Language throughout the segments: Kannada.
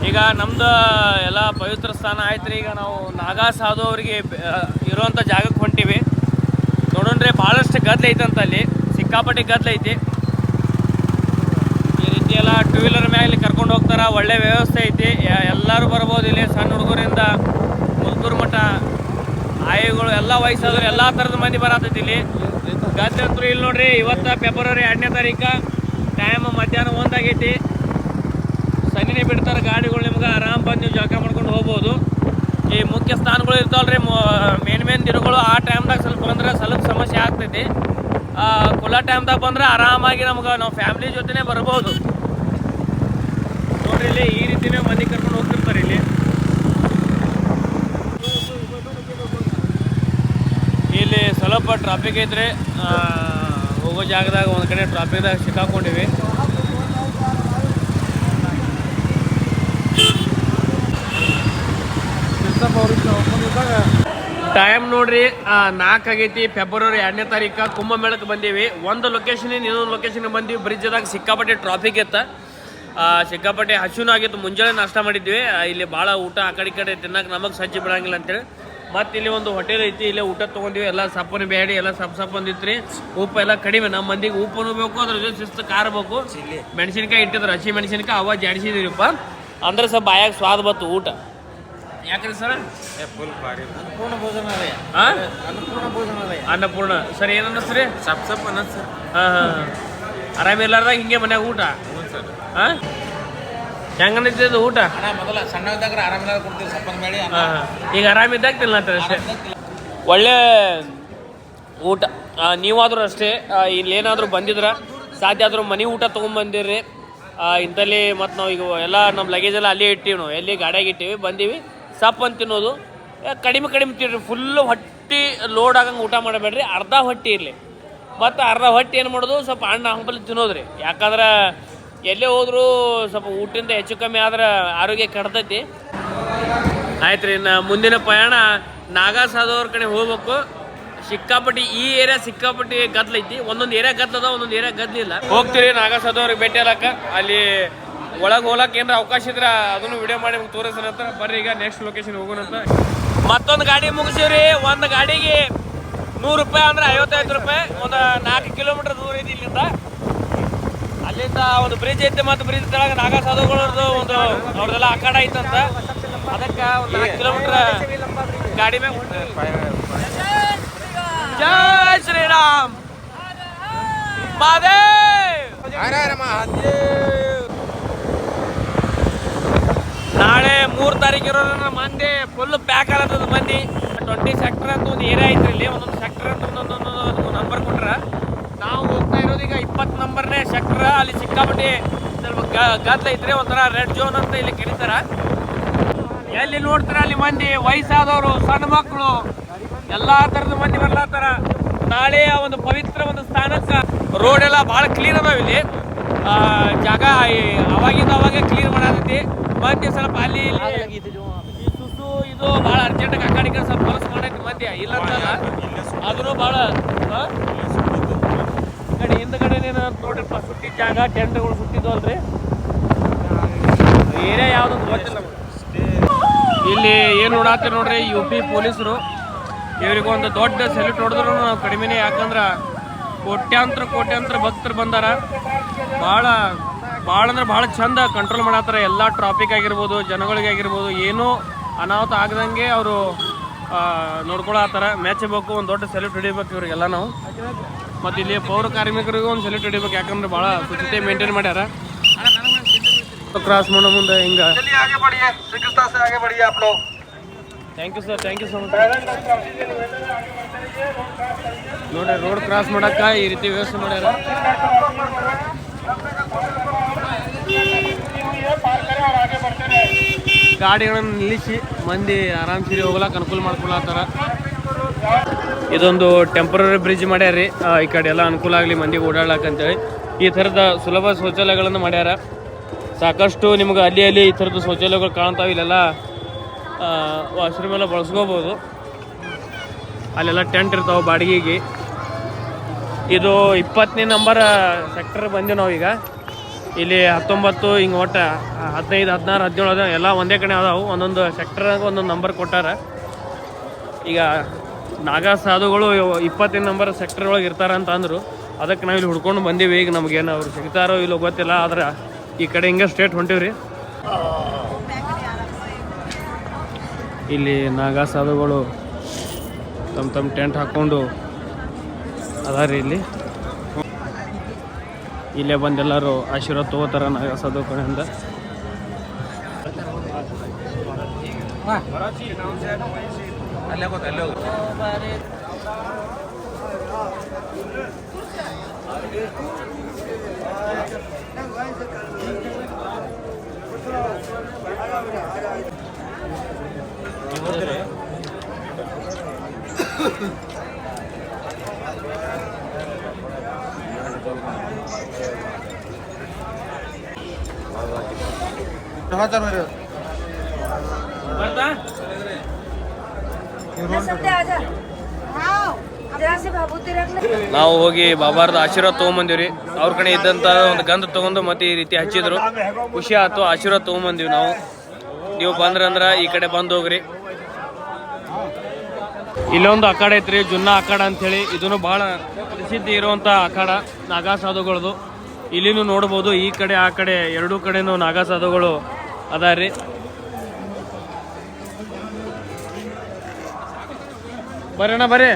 ಈಗ ನಮ್ದು ಎಲ್ಲ ಪವಿತ್ರ ಸ್ಥಾನ ಆಯ್ತು ರೀ. ಈಗ ನಾವು ನಾಗಾ ಸಾಧು ಅವರಿಗೆ ಇರುವಂಥ ಜಾಗಕ್ಕೆ ಹೊಂಟಿವಿ. ನೋಡೋಣ್ರಿ ಭಾಳಷ್ಟು ಗದ್ದಲ ಐತಂತ, ಅಲ್ಲಿ ಸಿಕ್ಕಾಪಟ್ಟೆ ಗದ್ದಲ ಐತಿ. ಈ ರೀತಿ ಎಲ್ಲ ಟೂ ವೀಲರ್ ಮ್ಯಾಲೆ ಕರ್ಕೊಂಡು ಹೋಗ್ತಾರೆ. ಒಳ್ಳೆ ವ್ಯವಸ್ಥೆ ಐತಿ, ಎಲ್ಲರೂ ಬರ್ಬೋದು ಇಲ್ಲಿ. ಸಣ್ಣ ಹುಡುಗರಿಂದ ಮುದುಕರ ಮಠ, ಆಯುಗಳು, ಎಲ್ಲ ವಯಸ್ಸಾದ್ರು ಎಲ್ಲ ಥರದ ಮಂದಿ ಬರತೈತಿ ಇಲ್ಲಿ. ಗದ್ದಲ ಅಂತೂ ಇಲ್ಲಿ ನೋಡ್ರಿ. ಇವತ್ತು ಫೆಬ್ರವರಿ 2ನೇ ತಾರೀಕು, ಟೈಮ್ ಮಧ್ಯಾಹ್ನ 1 ಆಗೈತಿ. ಸನಿನೇ ಬಿಡ್ತಾರೆ ಗಾಡಿಗಳು, ನಿಮ್ಗೆ ಆರಾಮ್ ಬಂದು ನೀವು ಜಳಕ ಮಾಡ್ಕೊಂಡು ಹೋಗ್ಬೋದು. ಈ ಮುಖ್ಯ ಸ್ಥಾನಗಳು ಇರ್ತಾವಲ್ರಿ, ಮೇನ್ ದಿನಗಳು, ಆ ಟೈಮ್ದಾಗ ಸ್ವಲ್ಪ ಬಂದ್ರೆ ಸ್ವಲ್ಪ ಸಮಸ್ಯೆ ಆಗ್ತೈತಿ. ಖುಲ್ಲಾ ಟೈಮ್ದಾಗ ಬಂದ್ರೆ ಆರಾಮಾಗಿ ನಮ್ಗೆ ನಾವು ಫ್ಯಾಮಿಲಿ ಜೊತೆನೇ ಬರ್ಬೋದು. ನೋಡ್ರಿ ಇಲ್ಲಿ ಈ ರೀತಿನೇ ಮಂದಿ ಕರ್ಕೊಂಡು ಹೋಗ್ತಿರ್ತಾರೆ. ಇಲ್ಲಿ ಸ್ವಲ್ಪ ಟ್ರಾಫಿಕ್ ಐತ್ರಿ. ಹೋಗೋ ಜಾಗದಾಗ ಒಂದು ಕಡೆ ಟ್ರಾಫಿಕ್ದಾಗ ಸಿಕ್ಕಾಕೊಂಡಿವಿ. ಟೈಮ್ ನೋಡ್ರಿ 4 ಆಗೈತಿ. ಫೆಬ್ರವರಿ 2ನೇ ತಾರೀಕು ಕುಂಭಮೇಳಕ್ಕೆ ಬಂದೀವಿ. ಒಂದು ಲೊಕೇಶನ್ ಇನ್ನೊಂದು ಲೊಕೇಶನ್ ಬಂದೀವಿ. ಬ್ರಿಡ್ಜ್ದಾಗ ಸಿಕ್ಕಾಪಟ್ಟೆ ಟ್ರಾಫಿಕ್ ಇತ್ತ, ಸಿಕ್ಕಾಪಟ್ಟೆ ಹಸುನೂ ಆಗಿತ್ತು. ಮುಂಜಾನೆ ನಾಷ್ಟ ಮಾಡಿದ್ವಿ. ಇಲ್ಲಿ ಭಾಳ ಊಟ ಆ ಕಡೆ ತಿನ್ನಕ್ಕೆ ನಮಗೆ ಸಜ್ಜಿ ಬಿಡಂಗಿಲ್ಲ ಅಂತೇಳಿ ಮತ್ತು ಇಲ್ಲಿ ಒಂದು ಹೋಟೆಲ್ ಐತಿ, ಇಲ್ಲೇ ಊಟ ತೊಗೊಂಡಿವಿ. ಎಲ್ಲ ಸಪ್ಪನ ಬೇಡಿ, ಎಲ್ಲ ಸಪ್ ಬಂದಿತ್ರಿ. ಉಪ್ಪು ಎಲ್ಲ ಕಡಿಮೆ, ನಮ್ಮ ಮಂದಿಗೆ ಉಪ್ಪು ಬೇಕು, ಅದ್ರ ಜೊತೆ ಶಿಸ್ತು ಖಾರ ಬೇಕು. ಮೆಣಸಿನ್ಕಾಯಿ ಇಟ್ಟಿದ್ರು, ಹಸಿ ಮೆಣಸಿನ್ಕಾಯಿ ಅವ ಜಾಡಿಸಿದಿರಿಪ್ಪ, ಅಂದ್ರೆ ಸ್ವಲ್ಪ ಬಾಯಾಗ ಸ್ವಾದ ಬತ್ತು ಊಟ. ಯಾಕ್ರಿ ಸರ್? ಫುಲ್ ಭಾರಿ ಅನ್ನಪೂರ್ಣ ಭೋಜನಾಲಯ. ಅನ್ನಪೂರ್ಣ ಸರ್, ಏನು ಅನ್ನಿಸ್ರಿ? ಸಪ್ ಅನ್ನಿಸ್ ಸರ್. ಹಾಂ. ಆರಾಮಿಲ್ಲಾರ್ದಾಗ ಹಿಂಗೆ ಮನ್ಯಾಗ ಊಟ? ಹಾಂ. ಹೆಂಗ ಅನ್ನಿಸ್ತದ ಊಟ? ಮೊದಲ ಸಣ್ಣದಾಗ ಆರಾಮಿಲ್ಲ ಕೊಡ್ತೀವಿ ಸಪ್ಪನ ಬೇಳೆ. ಈಗ ಆರಾಮಿದ್ದಾಗ ತಿನ್ನತ್ತಾರೆ ಅಷ್ಟೇ. ಒಳ್ಳೆ ಊಟ. ನೀವಾದರೂ ಅಷ್ಟೇ, ಇಲ್ಲೇನಾದರೂ ಬಂದಿದ್ರೆ ಸಾಧ್ಯ ಆದರೂ ಮನೆ ಊಟ ತೊಗೊಂಬಂದಿರ್ರಿ. ಇಂಥಲ್ಲಿ ಮತ್ತು ನಾವು ಈಗ ಎಲ್ಲ ನಮ್ಮ ಲಗೇಜ್ ಎಲ್ಲ ಅಲ್ಲೇ ಇಟ್ಟಿವಿ, ನಾವು ಎಲ್ಲಿ ಗಾಡಿಯಾಗ ಇಟ್ಟಿವಿ. ಬಂದೀವಿ ಸಪ್ ಅಂತ ತಿನ್ನೋದು, ಕಡಿಮೆ ತಿನ್ನಿರಿ. ಫುಲ್ಲು ಹೊಟ್ಟೆ ಲೋಡ್ ಆಗಂಗೆ ಊಟ ಮಾಡಬೇಡ್ರಿ, ಅರ್ಧ ಹೊಟ್ಟೆ ಇರಲಿ. ಮತ್ತು ಅರ್ಧ ಹೊಟ್ಟೆ ಏನು ಮಾಡೋದು, ಸ್ವಲ್ಪ ಹಣ್ಣು ಹಂಪಲ್ಲಿ ತಿನ್ನೋದ್ರಿ. ಯಾಕಂದ್ರೆ ಎಲ್ಲೇ ಹೋದರೂ ಸ್ವಲ್ಪ ಊಟದಿಂದ ಹೆಚ್ಚು ಕಮ್ಮಿ ಆದ್ರೆ ಆರೋಗ್ಯ ಕೆಡ್ತೈತಿ. ಆಯ್ತು ರೀ, ಮುಂದಿನ ಪ್ರಯಾಣ ನಾಗಾ ಸಾಧು ಅವ್ರ ಕಡೆ ಹೋಗ್ಬೇಕು. ಸಿಕ್ಕಾಪಟ್ಟಿ ಈ ಏರಿಯಾ ಸಿಕ್ಕಾಪಟ್ಟಿ ಗದ್ಲೈತಿ. ಒಂದೊಂದು ಏರಿಯಾ ಗದ್ಲದ, ಒಂದೊಂದು ಏರಿಯಾ ಗದ್ಲಿಲ್ಲ. ಹೋಗ್ತೀರಿ ನಾಗಾ ಸಾಧು ಅವ್ರಿಗೆ ಭೇಟಿ ಆಗಕ್ಕ. ಅಲ್ಲಿ ಒಳಗೆ ಹೋಗ್ಲಕ್ಕೆ ಏನಾರ ಅವಕಾಶ ಇದ್ರೆ ಅದನ್ನು ವಿಡಿಯೋ ಮಾಡಿ ನಿಮ್ಗೆ ತೋರಿಸೋಣಂತ. ಬರ್ರಿ ಈಗ ನೆಕ್ಸ್ಟ್ ಲೊಕೇಶನ್ ಹೋಗೋಣಂತ. ಮತ್ತೊಂದು ಗಾಡಿ ಮುಗಿಸಿವ್ರಿ. ಒಂದು ಗಾಡಿಗೆ 100 ರೂಪಾಯಿ ಅಂದ್ರೆ 55 ರೂಪಾಯಿ. ಒಂದು 4 ಕಿಲೋಮೀಟರ್ ದೂರ ಐತಿ ಇಲ್ಲಿಂದ. ಅಲ್ಲಿಂದ ಒಂದು ಬ್ರಿಡ್ಜ್ ಐತೆ, ಮತ್ತು ಬ್ರಿಡ್ಜ್ ಕೆಳಗೆ ನಾಗಾ ಸಾಧುಗಳದ್ದು ಒಂದು ಅವ್ರದ್ದೆಲ್ಲ ಅಖಾಡ ಐತಂತ. ಅದಕ್ಕೆ ಒಂದು 4 ಕಿಲೋಮೀಟರ್ ಗಾಡಿ ಮ್ಯಾಗ ಜೈ ಶ್ರೀರಾಮ್ ಮಹಾದೇವ್. ನಾಳೆ 3 ತಾರೀಕು ಇರೋದ್ರಿಂದ ಮಂದಿ ಫುಲ್ ಪ್ಯಾಕ್ ಆಗತ್ತದ ಮಂದಿ. 20 ಸೆಕ್ಟರ್ ಅಂತ ಒಂದು ಏರಿಯಾ ಐತ್ರಿ. ಇಲ್ಲಿ ಒಂದೊಂದು ಸೆಕ್ಟರ್ ಅಂತ ಒಂದೊಂದು ನಂಬರ್ ಕೊಟ್ರ. ನಾವು ಹೋಗ್ತಾ ಇರೋದು ಈಗ 20 ನಂಬರ್ನೇ ಸೆಕ್ಟರ್. ಅಲ್ಲಿ ಸಿಕ್ಕಾಪಟ್ಟಿ ಸ್ವಲ್ಪ ಗದ್ದಲ ಐತ್ರಿ, ಒಂಥರ ರೆಡ್ ಝೋನ್ ಅಂತ ಇಲ್ಲಿ ಕರೀತಾರ. ಎಲ್ಲಿ ನೋಡ್ತಾರ ಅಲ್ಲಿ ಮಂದಿ, ವಯಸ್ಸಾದವರು, ಸಣ್ಣ ಮಕ್ಕಳು, ಎಲ್ಲಾ ತರದ ಮಂದಿ ಬರ್ಲಾತಾರ. ನಾಳೆ ಒಂದು ಪವಿತ್ರ ಒಂದು ಸ್ಥಾನಕ್ಕೆ ರೋಡ್ ಎಲ್ಲ ಭಾಳ ಕ್ಲೀನ್ ಅದಾವ ಇಲ್ಲಿ. ಜಾಗ ಅವಾಗಿಂದ ಅವಾಗ ಕ್ಲೀನ್ ಮಾಡತೈತಿ. ಮಂದಿ ಸ್ವಲ್ಪ ಅಲ್ಲಿ ಈ ಸುಸು ಇದು ಭಾಳ ಅರ್ಜೆಂಟಾಗಿ ಆ ಕಡೆ ಸ್ವಲ್ಪ ಕೆಲಸ ಮಾಡೈತಿ ಮಂದಿ, ಇಲ್ಲ ಅಂತಲ್ಲ. ಅದನ್ನು ಭಾಳ ಕಡೆ ಹಿಂದ್ಗಡೆ ನೋಡ್ರಿಪ್ಪ, ಸುಟ್ಟಿದ್ದ ಜಾಗ, ಟೆಂಟ್ಗಳು ಸುಟ್ಟಿದ್ವಲ್ರಿ. ಏರಿಯಾ ಯಾವ್ದು ಗೊತ್ತಿಲ್ಲ. ಇಲ್ಲಿ ಏನು ನೋಡತ್ತೀರಿ ನೋಡ್ರಿ, UP ಪೊಲೀಸರು. ಇವರಿಗೊಂದು ದೊಡ್ಡ ಸೆಲ್ಯೂಟ್ ಹೊಡೆದ್ರು ನಾವು ಕಡಿಮೆನೇ. ಯಾಕಂದ್ರೆ ಕೋಟ್ಯಾಂತರ ಭಕ್ತರು ಬಂದಾರ. ಭಾಳ ಅಂದ್ರೆ ಭಾಳ ಚಂದ ಕಂಟ್ರೋಲ್ ಮಾಡತ್ತಾರ. ಎಲ್ಲ ಟ್ರಾಫಿಕ್ ಆಗಿರ್ಬೋದು, ಜನಗಳಿಗೆ ಆಗಿರ್ಬೋದು, ಏನೂ ಅನಾಹುತ ಆಗದಂಗೆ ಅವರು ನೋಡ್ಕೊಳತ್ತಾರ. ಮೆಚ್ಚಬೇಕು, ಒಂದು ದೊಡ್ಡ ಸೆಲ್ಯೂಟ್ ಹಿಡಿಬೇಕು ಇವ್ರಿಗೆಲ್ಲ ನಾವು. ಮತ್ತು ಇಲ್ಲಿ ಪೌರ ಕಾರ್ಮಿಕರಿಗೂ ಒಂದು ಸೆಲ್ಯೂಟ್ ಹಿಡಿಬೇಕು. ಯಾಕಂದ್ರೆ ಭಾಳ ಸ್ವಚ್ಛತೆ ಮೇಂಟೈನ್ ಮಾಡ್ಯಾರ. ಕ್ರಾಸ್ ಮಾಡೋ ಮುಂದೆ ಹಿಂಗೆ. Thank you sir, thank you so much. ನೋಡ್ರಿ, ರೋಡ್ ಕ್ರಾಸ್ ಮಾಡಕ್ಕೆ ಈ ರೀತಿ ವ್ಯವಸ್ಥೆ ಮಾಡ್ಯಾರ. ಗಾಡಿಗಳನ್ನು ನಿಲ್ಲಿಸಿ ಮಂದಿ ಆರಾಮ್ಸಿರಿ ಹೋಗ್ಲಕ್ಕೆ ಅನುಕೂಲ ಮಾಡ್ಕೊಳತ್ತಾರ. ಇದೊಂದು ಟೆಂಪ್ರರಿ ಬ್ರಿಡ್ಜ್ ಮಾಡ್ಯಾರ್ರಿ. ಈ ಕಡೆ ಎಲ್ಲ ಅನುಕೂಲ ಆಗಲಿ ಮಂದಿಗೆ ಓಡಾಡ್ಲಕ್ಕಂತೇಳಿ ಈ ಥರದ ಸುಲಭ ಶೌಚಾಲಯಗಳನ್ನು ಮಾಡ್ಯಾರ. ಸಾಕಷ್ಟು ನಿಮ್ಗೆ ಅಲ್ಲಿ ಈ ಥರದ್ದು ಶೌಚಾಲಯಗಳು ಕಾಣ್ತಾವೆ. ಇಲ್ಲೆಲ್ಲ ವಾಶ್ರೂಮ್ ಎಲ್ಲ ಬಳಸ್ಕೋಬೋದು. ಅಲ್ಲೆಲ್ಲ ಟೆಂಟ್ ಇರ್ತಾವೆ ಬಾಡಿಗೆಗೆ. ಇದು 20ನೇ ನಂಬರ್ ಸೆಕ್ಟರ್ ಬಂದೀವಿ ನಾವೀಗ. ಇಲ್ಲಿ 19 ಹಿಂಗೆ ಒಟ್ಟು 15, 16, 17 ಅದ ಎಲ್ಲ ಒಂದೇ ಕಡೆ ಅದಾವು. ಒಂದೊಂದು ಸೆಕ್ಟರ್ಗೆ ಒಂದೊಂದು ನಂಬರ್ ಕೊಟ್ಟಾರ. ಈಗ ನಾಗಾ ಸಾಧುಗಳು 20ನೇ ನಂಬರ್ ಸೆಕ್ಟರ್ ಒಳಗೆ ಇರ್ತಾರ ಅಂತ ಅಂದರು. ಅದಕ್ಕೆ ನಾವು ಇಲ್ಲಿ ಹುಡ್ಕೊಂಡು ಬಂದೀವಿ. ಈಗ ನಮಗೇನು ಅವ್ರು ಸಿಗ್ತಾರೋ ಇಲ್ಲೋ ಗೊತ್ತಿಲ್ಲ, ಆದ್ರೆ ಈ ಕಡೆ ಹಿಂಗೆ ಸ್ಟ್ರೇಟ್ ಹೊಂಟೀವ್ರಿ. ಇಲ್ಲಿ ನಾಗಾ ಸಾಧುಗಳು ತಮ್ಮ ಟೆಂಟ್ ಹಾಕ್ಕೊಂಡು ಅದಾರಿ. ಇಲ್ಲೇ ಬಂದೆಲ್ಲರೂ ಆಶೀರ್ವಾದ ತಗೋತಾರ ನಾಗಾ ಸಾಧು ಕಡೆಯಿಂದ. ನಾವು ಹೋಗಿ ಬಾಬಾರ್ದು ಆಶೀರ್ವಾದ ತೊಗೊಂಬಂದಿವ್ರಿ. ಅವ್ರ ಕಡೆ ಇದ್ದಂತ ಒಂದು ಗಂಧ ತಗೊಂಡು ಮತ್ತೆ ಈ ರೀತಿ ಹಚ್ಚಿದ್ರು. ಖುಷಿ ಆಯ್ತು. ಆಶೀರ್ವಾದ ತೊಗೊಂಬಂದಿವಿ ನಾವು. ನೀವು ಬಂದ್ರಂದ್ರ ಈ ಕಡೆ ಬಂದು ಹೋಗ್ರಿ. ಇಲ್ಲೊಂದು ಅಖಾಡ ಐತ್ರಿ, ಜುನ್ನಾ ಅಖಾಡ ಅಂಥೇಳಿ. ಇದನ್ನು ಬಹಳ ಪ್ರಸಿದ್ಧಿ ಇರುವಂಥ ಅಖಾಡ ನಾಗಾ ಸಾಧುಗಳದು. ಇಲ್ಲಿನೂ ನೋಡ್ಬೋದು, ಈ ಕಡೆ ಆ ಕಡೆ ಎರಡೂ ಕಡೆನೂ ನಾಗಾ ಸಾಧುಗಳು ಅದಾರಿ. ಬರೋಣ ಬರ್ರಿ.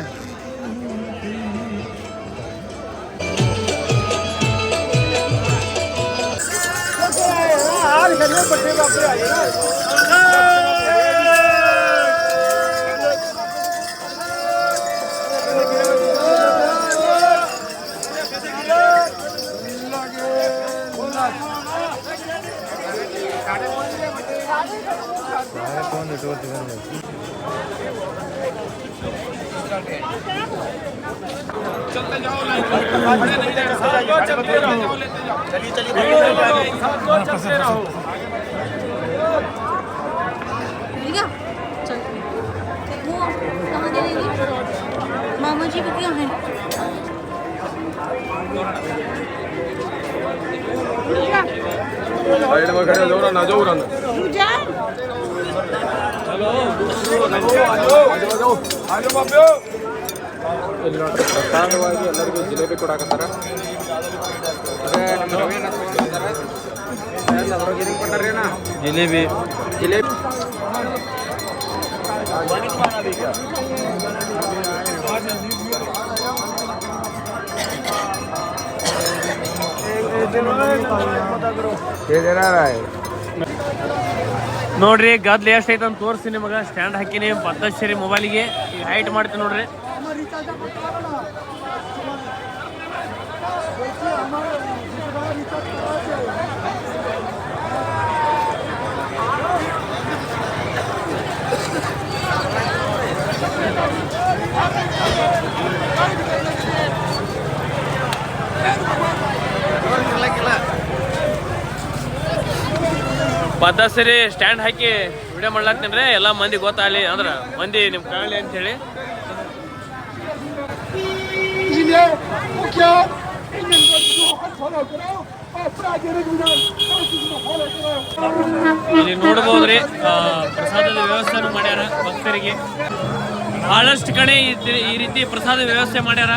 मामा जी क्या है? ಪ್ರಸಾದವಾಗಿ ಎಲ್ಲರಿಗೂ ಜಿಲೇಬಿ ಕೊಡಾಕತ್ತಾರ. ಜಿಲೇಬಿ ನೋಡ್ರಿ ಗದ್ಲ ಎಷ್ಟು ಐತೆ ಅಂತ ತೋರಿಸಿ ನಿಮಗೆ. ಸ್ಟ್ಯಾಂಡ್ ಹಾಕಿನಿ ಪದ್ದಶ್ಶೇರಿ ಮೊಬೈಲಿಗೆ. ಈಗ ಹೈಟ್ ಮಾಡ್ತೀನಿ ನೋಡ್ರಿ. ಪದ್ದಶ್ಶೇರಿ ಸ್ಟ್ಯಾಂಡ್ ಹಾಕಿ ವಿಡಿಯೋ ಮಾಡ್ಲಾಕ್ತೀನಿ ರೀ. ಎಲ್ಲ ಮಂದಿ ಗೊತ್ತಾಗಲಿ, ಅಂದ್ರೆ ಮಂದಿ ನಿಮ್ಗೆ ಕಾಣಲಿ ಅಂತೇಳಿ. ಇಲ್ಲಿ ನೋಡ್ಬೋದ್ರಿ, ಪ್ರಸಾದದ ವ್ಯವಸ್ಥೆನೂ ಮಾಡ್ಯಾರ ಭಕ್ತರಿಗೆ. ಬಹಳಷ್ಟು ಕಡೆ ಈ ರೀತಿ ಪ್ರಸಾದ ವ್ಯವಸ್ಥೆ ಮಾಡ್ಯಾರ.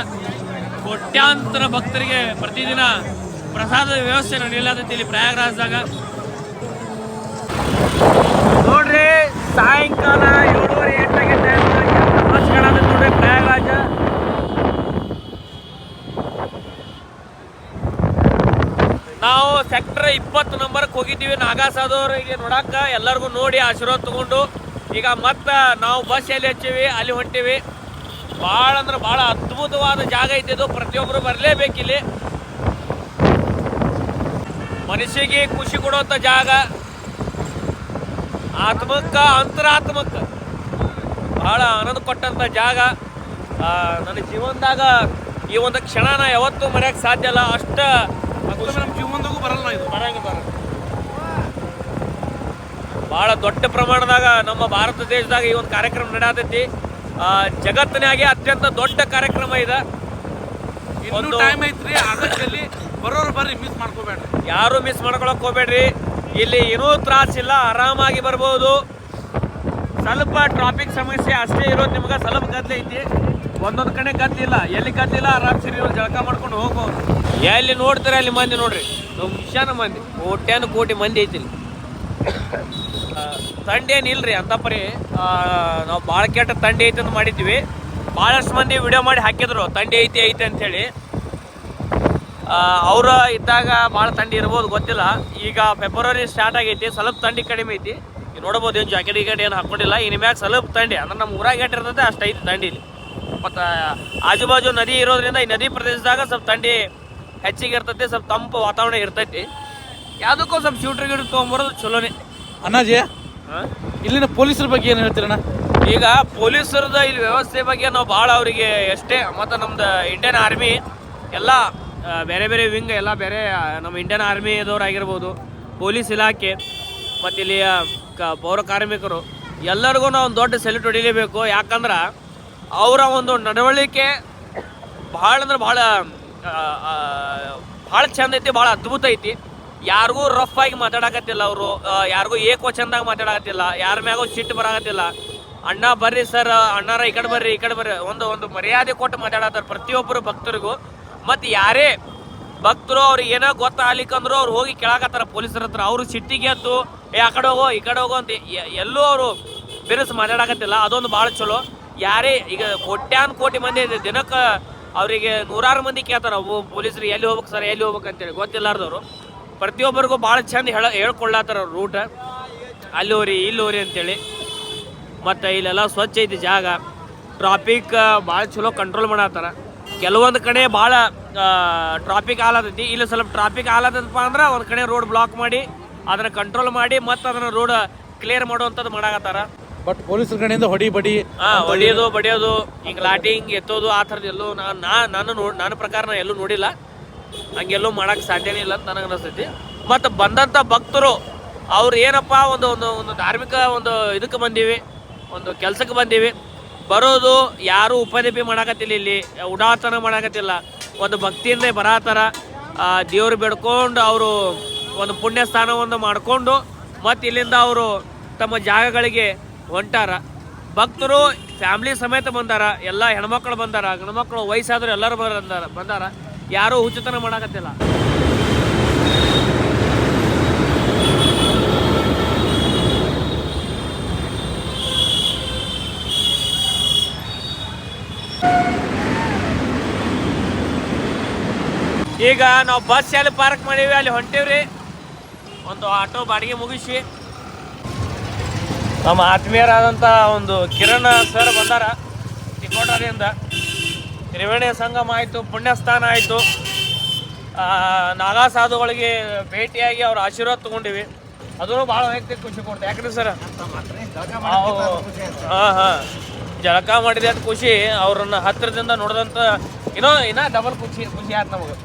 ಕೋಟ್ಯಾಂತರ ಭಕ್ತರಿಗೆ ಪ್ರತಿದಿನ ಪ್ರಸಾದದ ವ್ಯವಸ್ಥೆ ನಡೆಯಲಾದೈತಿ ಇಲ್ಲಿ ಪ್ರಯಾಗರಾಜದಾಗ. ನೋಡ್ರಿ ಸಾಯಂಕಾಲ 7:30-8 ಗಂಟೆ ನೋಡ್ರಿ ಪ್ರಯಾಗರಾಜ. ನಾವು ಸೆಕ್ಟರ್ 20 ನಂಬರ್ಗೆ ಹೋಗಿದ್ದೀವಿ ನಾಗಾ ಸಾಧುವರಿಗೆ ನೋಡಾಕ. ಎಲ್ಲರಿಗೂ ನೋಡಿ ಆಶೀರ್ವಾದ ತಗೊಂಡು ಈಗ ಮತ್ತೆ ನಾವು ಬಸ್ ಎಲ್ಲಿ ಹಚ್ಚೀವಿ ಅಲ್ಲಿ ಹೊಂಟೀವಿ. ಭಾಳ ಅಂದ್ರೆ ಭಾಳ ಅದ್ಭುತವಾದ ಜಾಗ ಐತಿದು. ಪ್ರತಿಯೊಬ್ಬರು ಬರಲೇಬೇಕಿಲ್ಲಿ. ಮನುಷ್ಯಗೆ ಖುಷಿ ಕೊಡುವಂಥ ಜಾಗ, ಆತ್ಮಕ್ಕೆ ಅಂತರಾತ್ಮಕ್ಕೆ ಭಾಳ ಆನಂದ ಕೊಟ್ಟಂಥ ಜಾಗ. ನನ್ನ ಜೀವನದಾಗ ಈ ಒಂದು ಕ್ಷಣನ ಯಾವತ್ತೂ ಮರೆಯೋಕ್ಕೆ ಸಾಧ್ಯ ಇಲ್ಲ. ಅಷ್ಟ ನಮ್ಮ ಜೀವನದಾಗೂ ಬರಲ್ಲ, ಇದು ಬರಂಗ ಭಾಳ ದೊಡ್ಡ ಪ್ರಮಾಣದಾಗ ನಮ್ಮ ಭಾರತ ದೇಶದಾಗ ಈ ಒಂದು ಕಾರ್ಯಕ್ರಮ ನಡೆಯತೈತಿ. ಜಗತ್ತಿನಾಗೆ ಅತ್ಯಂತ ದೊಡ್ಡ ಕಾರ್ಯಕ್ರಮ ಇದೆ. ಒಂದು ಟೈಮ್ ಐತ್ರಿ, ಆಗಸ್ಟಲ್ಲಿ ಬರೋರು ಬರ್ರಿ, ಮಿಸ್ ಮಾಡ್ಕೋಬೇಡ್ರಿ. ಯಾರು ಮಿಸ್ ಮಾಡ್ಕೊಳಕ್ ಹೋಗ್ಬೇಡ್ರಿ. ಇಲ್ಲಿ ಏನೂ ತ್ರಾಸಿಲ್ಲ, ಆರಾಮಾಗಿ ಬರ್ಬೋದು. ಸ್ವಲ್ಪ ಟ್ರಾಫಿಕ್ ಸಮಸ್ಯೆ ಅಷ್ಟೇ ಇರೋದು. ನಿಮ್ಗೆ ಸ್ವಲ್ಪ ಗದ್ದಲ ಐತಿ, ಒಂದೊಂದು ಕಡೆ ಗದ್ದಲಿಲ್ಲ. ಎಲ್ಲಿ ಗದ್ದಲಿಲ್ಲ ಆರಾಮ್ ಸರಿ ಜಳಕ ಮಾಡ್ಕೊಂಡು ಹೋಗ್ಬೋದು. ಎಲ್ಲಿ ನೋಡ್ತೀರ ಅಲ್ಲಿ ಮಂದಿ ನೋಡ್ರಿ, ವಿಷಾನ ಮಂದಿ, ಕೋಟ್ಯಾನು ಕೋಟಿ ಮಂದಿ ಐತಿ ಇಲ್ಲಿ. ತಂಡಿ ಏನಿಲ್ರಿ ಅಂತ ಪರಿ. ನಾವು ಭಾಳ ಕೆಟ್ಟ ತಂಡಿ ಐತೆ ಅಂತ ಮಾಡಿದ್ವಿ. ಭಾಳಷ್ಟು ಮಂದಿ ವಿಡಿಯೋ ಮಾಡಿ ಹಾಕಿದ್ರು ತಂಡಿ ಐತಿ ಅಂಥೇಳಿ. ಅವ್ರು ಇದ್ದಾಗ ಭಾಳ ಥಂಡಿ ಇರ್ಬೋದು, ಗೊತ್ತಿಲ್ಲ. ಈಗ ಫೆಬ್ರವರಿ ಸ್ಟಾರ್ಟ್ ಆಗೈತಿ, ಸ್ವಲ್ಪ ಥಂಡಿ ಕಡಿಮೆ ಐತಿ. ಈಗ ನೋಡ್ಬೋದು, ಏನು ಜಾಕೆಟ್ ಗಿಕೆಟ್ ಏನು ಹಾಕ್ಕೊಂಡಿಲ್ಲ. ಇನ್ನು ಮ್ಯಾಗ ಸ್ವಲ್ಪ ಥಂಡಿ ಅಂದ್ರೆ ನಮ್ಮ ಊರಾಗ ಇರ್ತದೆ ಅಷ್ಟು ಐತಿ ಥಂಡಿ ಇಲ್ಲಿ. ಮತ್ತು ಆಜು ಬಾಜು ನದಿ ಇರೋದ್ರಿಂದ ಈ ನದಿ ಪ್ರದೇಶದಾಗ ಸ್ವಲ್ಪ ಥಂಡಿ ಹೆಚ್ಚಿಗೆ ಇರ್ತೈತಿ, ಸ್ವಲ್ಪ ತಂಪು ವಾತಾವರಣ ಇರ್ತೈತಿ. ಯಾವುದಕ್ಕೂ ಸ್ವಲ್ಪ ಶೂಟ್ರ್ ಗಿಡ ತೊಗೊಂಬರೋದು ಚಲೋನೇ. ಅಣ್ಣಾಜಿ, ಇಲ್ಲಿನ ಪೊಲೀಸರ ಬಗ್ಗೆ ಏನು ಹೇಳ್ತೀರಣ್ಣ? ಈಗ ಪೊಲೀಸರದ ಇಲ್ಲಿ ವ್ಯವಸ್ಥೆ ಬಗ್ಗೆ ನಾವು ಭಾಳ ಅವರಿಗೆ ಎಷ್ಟೇ, ಮತ್ತು ನಮ್ದು ಇಂಡಿಯನ್ ಆರ್ಮಿ ಎಲ್ಲ ಬೇರೆ ಬೇರೆ ವಿಂಗ್ ಎಲ್ಲ ಬೇರೆ, ನಮ್ಮ ಇಂಡಿಯನ್ ಆರ್ಮಿದವ್ರಾಗಿರ್ಬೋದು, ಪೊಲೀಸ್ ಇಲಾಖೆ ಮತ್ತು ಇಲ್ಲಿಯ ಪೌರ ಕಾರ್ಮಿಕರು ಎಲ್ಲರಿಗೂ ನಾವು ಒಂದು ದೊಡ್ಡ ಸೆಲ್ಯೂಟ್ ಹೊಡಿಲೇಬೇಕು. ಯಾಕಂದ್ರೆ ಅವರ ಒಂದು ನಡವಳಿಕೆ ಭಾಳ ಅಂದ್ರೆ ಭಾಳ ಚಂದ ಐತಿ, ಭಾಳ ಅದ್ಭುತ ಐತಿ. ಯಾರಿಗೂ ರಫ್ ಆಗಿ ಮಾತಾಡಕತ್ತಿಲ್ಲ ಅವರು, ಯಾರಿಗೂ ಏಕವಚನದಾಗ ಮಾತಾಡಕತ್ತಿಲ್ಲ, ಯಾರ ಮ್ಯಾಗೂ ಸಿಟ್ಟು ಬರಾಕತ್ತಿಲ್ಲ. ಅಣ್ಣ ಬರ್ರಿ ಸರ್, ಅಣ್ಣಾರ ಈ ಕಡೆ ಬರ್ರಿ ಒಂದು ಮರ್ಯಾದೆ ಕೊಟ್ಟು ಮಾತಾಡತ್ತಾರೆ ಪ್ರತಿಯೊಬ್ಬರು ಭಕ್ತರಿಗೂ. ಮತ್ತು ಯಾರೇ ಭಕ್ತರು ಅವ್ರಿಗೆ ಏನೋ ಗೊತ್ತಾಗ್ಲಿಕ್ಕಂದ್ರು ಅವ್ರು ಹೋಗಿ ಕೇಳಾಕತ್ತಾರ ಪೊಲೀಸರ ಹತ್ರ. ಅವರು ಸಿಟ್ಟಿಗೆ ಎದ್ದು ಆ ಕಡೆ ಹೋಗೋ ಈ ಕಡೆ ಹೋಗೋ ಅಂತ ಎಲ್ಲೂ ಅವರು ಬೆರೆಸಿ ಮಾತಾಡಕತ್ತಿಲ್ಲ. ಅದೊಂದು ಭಾಳ ಚಲೋ. ಯಾರೇ ಈಗ ಕೋಟ್ಯಾನ್ ಕೋಟಿ ಮಂದಿ ದಿನಕ್ಕೆ ಅವರಿಗೆ ನೂರಾರು ಮಂದಿ ಕೇಳ್ತಾರೆ ಪೊಲೀಸರು, ಎಲ್ಲಿ ಹೋಗ್ಬೇಕು ಸರ್, ಎಲ್ಲಿ ಹೋಗ್ಬೇಕು ಅಂತೇಳಿ ಗೊತ್ತಿಲ್ಲಾರ್ದವ್ರು ಪ್ರತಿಯೊಬ್ಬರಿಗೂ ಭಾಳ ಚಂದ ಹೇಳ್ಕೊಳ್ಳತ್ತಾರ ಅವ್ರು ರೂಟ್, ಅಲ್ಲಿ ಹೋರಿ ಇಲ್ಲಿ ಹೋರಿ ಅಂತೇಳಿ. ಮತ್ತು ಇಲ್ಲೆಲ್ಲ ಸ್ವಚ್ಛ ಐತಿ ಜಾಗ. ಟ್ರಾಫಿಕ್ ಭಾಳ ಚಲೋ ಕಂಟ್ರೋಲ್ ಮಾಡತ್ತಾರ. ಕೆಲವೊಂದು ಕಡೆ ಭಾಳ ಟ್ರಾಫಿಕ್ ಆಲತೈತಿ. ಇಲ್ಲಿ ಸ್ವಲ್ಪ ಟ್ರಾಫಿಕ್ ಆಲತ್ತಪ್ಪ ಅಂದ್ರೆ ಒಂದು ಕಡೆ ರೋಡ್ ಬ್ಲಾಕ್ ಮಾಡಿ ಅದನ್ನು ಕಂಟ್ರೋಲ್ ಮಾಡಿ ಮತ್ತು ಅದನ್ನು ರೋಡ್ ಕ್ಲಿಯರ್ ಮಾಡುವಂಥದ್ದು ಮಾಡಾಕತ್ತಾರ. ಬಟ್ ಪೊಲೀಸರ ಕಡೆಯಿಂದ ಹೊಡಿಯೋದು ಬಡಿಯೋದು, ಹಿಂಗೆ ಲಾಟಿ ಹಿಂಗೆ ಎತ್ತೋದು ಆ ಥರದ್ದು ಎಲ್ಲೂ ನನ್ನ ಪ್ರಕಾರ ನಾನು ಎಲ್ಲೂ ನೋಡಿಲ್ಲ. ಹಂಗೆಲ್ಲೂ ಮಾಡೋಕ್ಕೆ ಸಾಧ್ಯನೇ ಇಲ್ಲ ಅಂತ ನನಗೆ ಅನಿಸ್ತೈತಿ. ಮತ್ತು ಬಂದಂಥ ಭಕ್ತರು ಅವ್ರು ಏನಪ್ಪ ಒಂದು ಧಾರ್ಮಿಕ ಒಂದು ಇದಕ್ಕೆ ಬಂದೀವಿ, ಒಂದು ಕೆಲಸಕ್ಕೆ ಬಂದೀವಿ, ಬರೋದು ಯಾರೂ ಉಪದೀಪಿ ಮಾಡಾಕತ್ತಿಲ್ಲ, ಇಲ್ಲಿ ಉಡಾತನ ಮಾಡಾಕತ್ತಿಲ್ಲ. ಒಂದು ಭಕ್ತಿಯಿಂದ ಬರತ್ತಾರ, ದೇವ್ರು ಬೇಡ್ಕೊಂಡು ಅವರು ಒಂದು ಪುಣ್ಯ ಸ್ಥಾನವನ್ನು ಮಾಡಿಕೊಂಡು ಮತ್ತು ಇಲ್ಲಿಂದ ಅವರು ತಮ್ಮ ಜಾಗಗಳಿಗೆ ಹೊಂಟಾರ. ಭಕ್ತರು ಫ್ಯಾಮ್ಲಿ ಸಮೇತ ಬಂದಾರ, ಎಲ್ಲ ಹೆಣ್ಮಕ್ಳು ಬಂದಾರ, ಗಂಡ್ಮಕ್ಳು ವಯಸ್ಸಾದ್ರು ಎಲ್ಲರೂ ಬಂದಾರ. ಯಾರೂ ಹುಚ್ಚುತನ ಮಾಡಾಕತ್ತಿಲ್ಲ. ಈಗ ನಾವು ಬಸ್ ಎಲ್ಲಿ ಪಾರ್ಕ್ ಮಾಡೀವಿ ಅಲ್ಲಿ ಹೊಂಟೇವ್ರಿ. ಒಂದು ಆಟೋ ಬಾಡಿಗೆ ಮುಗಿಸಿ ನಮ್ಮ ಆತ್ಮೀಯರಾದಂಥ ಒಂದು ಕಿರಣ್ ಸರ್ ಬಂದಾರ ತಿಕೋಟದಿಂದ. ತ್ರಿವೇಣಿ ಸಂಗಮ ಆಯಿತು, ಪುಣ್ಯಸ್ಥಾನ ಆಯಿತು, ನಾಗಾ ಸಾಧುಗಳಿಗೆ ಭೇಟಿಯಾಗಿ ಅವ್ರ ಆಶೀರ್ವಾದ ತೊಗೊಂಡಿವಿ. ಅದೂ ಭಾಳ ವೈಯಕ್ತಿಕ ಖುಷಿ ಕೊಡ್ತೆ. ಯಾಕ್ರಿ ಸರ್ ಜಳಕ ಮಾಡಿದೆ ಅಂತ ಖುಷಿ, ಅವ್ರನ್ನ ಹತ್ತಿರದಿಂದ ನೋಡಿದಂಥ ಇನ್ನೂ ಡಬಲ್ ಖುಷಿ ಆಯ್ತು ನಮಗೆ.